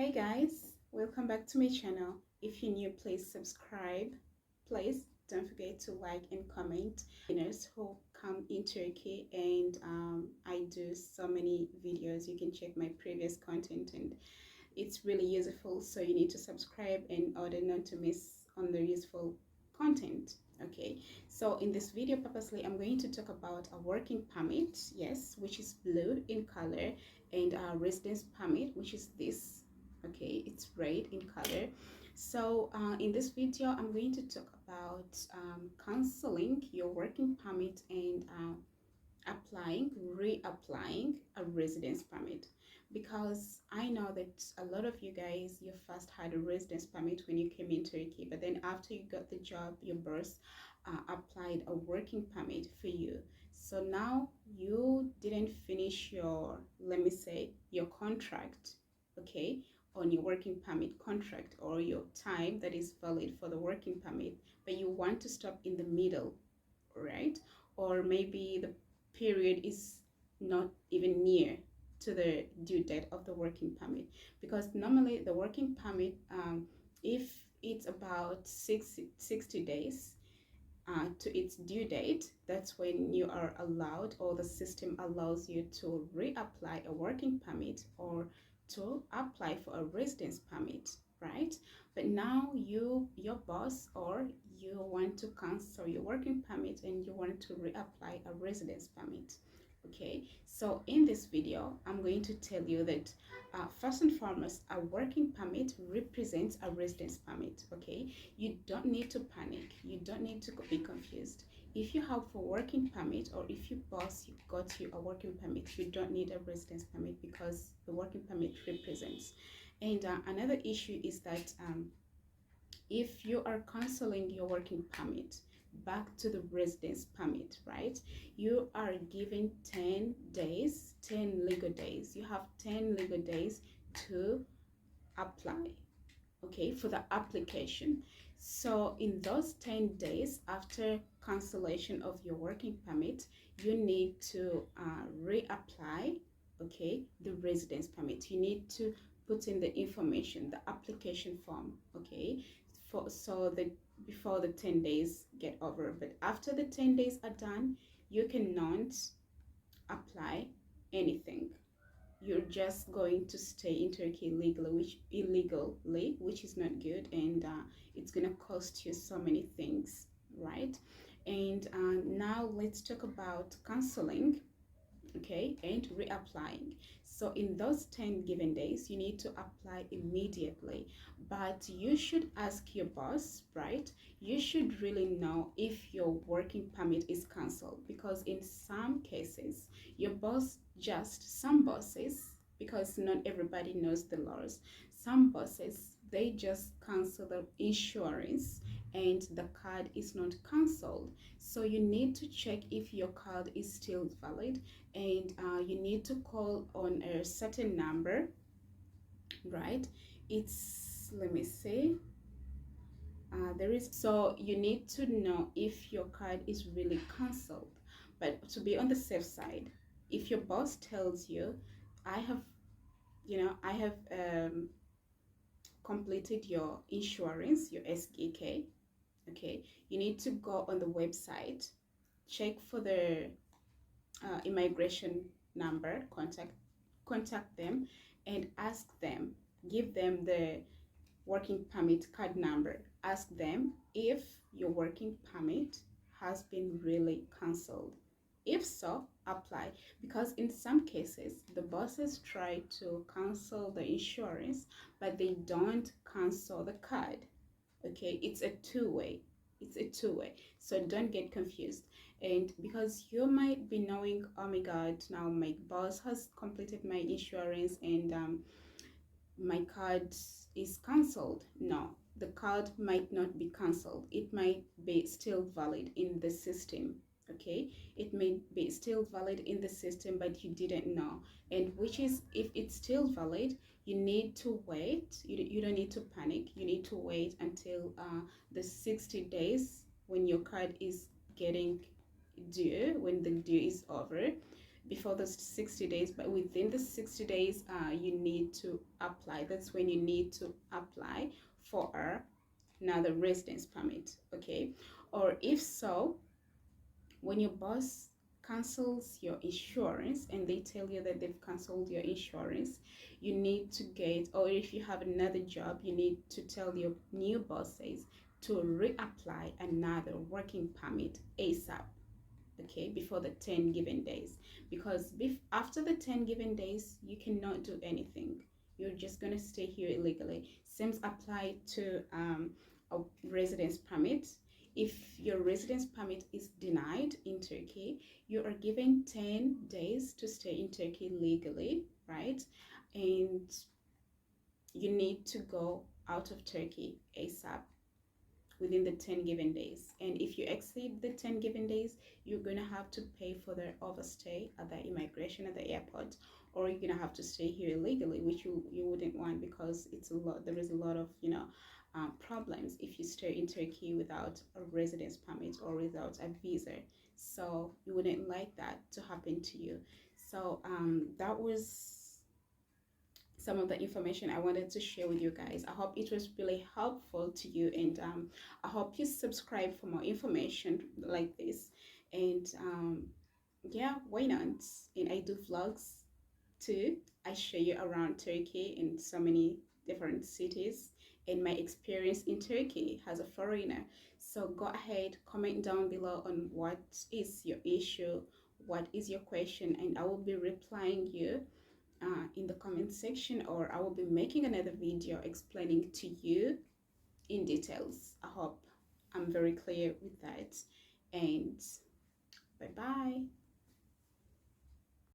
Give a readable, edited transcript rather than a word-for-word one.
Hey guys, welcome back to my channel. If you're new, please subscribe. Please don't forget to like and comment. Beginners who come in Turkey, and I do so many videos. You can check my previous content and it's really useful, so you need to subscribe in order not to miss on the useful content. Okay, so in this video purposely I'm going to talk about a working permit, yes, which is blue in color, and a residence permit, which is this. Okay, it's red in color. So in this video I'm going to talk about canceling your working permit and reapplying a residence permit, because I know that a lot of you guys, you first had a residence permit when you came in Turkey, but then after you got the job, your boss applied a working permit for you. So now you didn't finish your, let me say, your contract, okay, on your working permit contract, or your time that is valid for the working permit, but you want to stop in the middle, right? Or maybe the period is not even near to the due date of the working permit, because normally the working permit, if it's about 60 days to its due date, that's when you are allowed, or the system allows you to reapply a working permit or to apply for a residence permit, right? But now your boss, or you want to cancel your working permit and you want to reapply a residence permit. Okay, so in this video I'm going to tell you that first and foremost, a working permit represents a residence permit. Okay, you don't need to panic, you don't need to be confused. If you have a working permit, or if your boss got you a working permit, you don't need a residence permit, because the working permit represents. And another issue is that if you are canceling your working permit back to the residence permit, right, you are given 10 days, 10 legal days. You have 10 legal days to apply, okay, for the application. So in those 10 days after cancellation of your working permit, you need to reapply, okay, the residence permit. You need to put in the information, the application form, okay, for so that before the 10 days get over. But after the 10 days are done, you cannot apply anything. You're just going to stay in Turkey illegally, which is not good, and it's gonna cost you so many things, right? And now let's talk about canceling, okay, and reapplying. So in those 10 given days, you need to apply immediately, but you should ask your boss, right? You should really know if your working permit is cancelled, because in some cases your boss, just some bosses, because not everybody knows the laws, some bosses, they just cancel the insurance and the card is not cancelled. So you need to check if your card is still valid, and you need to call on a certain number, right? It's, let me see, there is, so you need to know if your card is really cancelled. But to be on the safe side, if your boss tells you, I have, I have completed your insurance, your SKK, okay, you need to go on the website, check for the immigration number, contact them and ask them, give them the working permit card number, ask them if your working permit has been really cancelled. If so, apply, because in some cases the bosses try to cancel the insurance but they don't cancel the card. Okay, it's a two-way, so don't get confused. And because you might be knowing, oh my god, now my boss has completed my insurance and my card is cancelled. No, the card might not be cancelled, it might be still valid in the system. Okay, it may be still valid in the system, but you didn't know. And which is, if it's still valid, you need to wait. You don't need to panic, you need to wait until the 60 days when your card is getting due, when the due is over. before the 60 days, but within the 60 days you need to apply. That's when you need to apply for another residence permit. Okay, or if so, when your boss cancels your insurance and they tell you that they've canceled your insurance, you need to get, or if you have another job, you need to tell your new bosses to reapply another working permit ASAP. Okay, before the 10 given days, because after the 10 given days you cannot do anything. You're just going to stay here illegally. Same apply to a residence permit. If your residence permit is denied in Turkey, you are given 10 days to stay in Turkey legally, right? And you need to go out of Turkey ASAP within the 10 given days. And if you exceed the 10 given days, you're going to have to pay for the overstay at the immigration at the airport, or you're going to have to stay here illegally, which you wouldn't want, because it's a lot, there is a lot of problems if you stay in Turkey without a residence permit or without a visa. So you wouldn't like that to happen to you. So that was some of the information I wanted to share with you guys. I hope it was really helpful to you, and I hope you subscribe for more information like this. And yeah, why not? And I do vlogs too. I show you around Turkey in so many different cities and my experience in Turkey as a foreigner. So go ahead, comment down below on what is your issue, what is your question, and I will be replying you in the comment section, or I will be making another video explaining to you in details. I hope I'm very clear with that, and bye bye.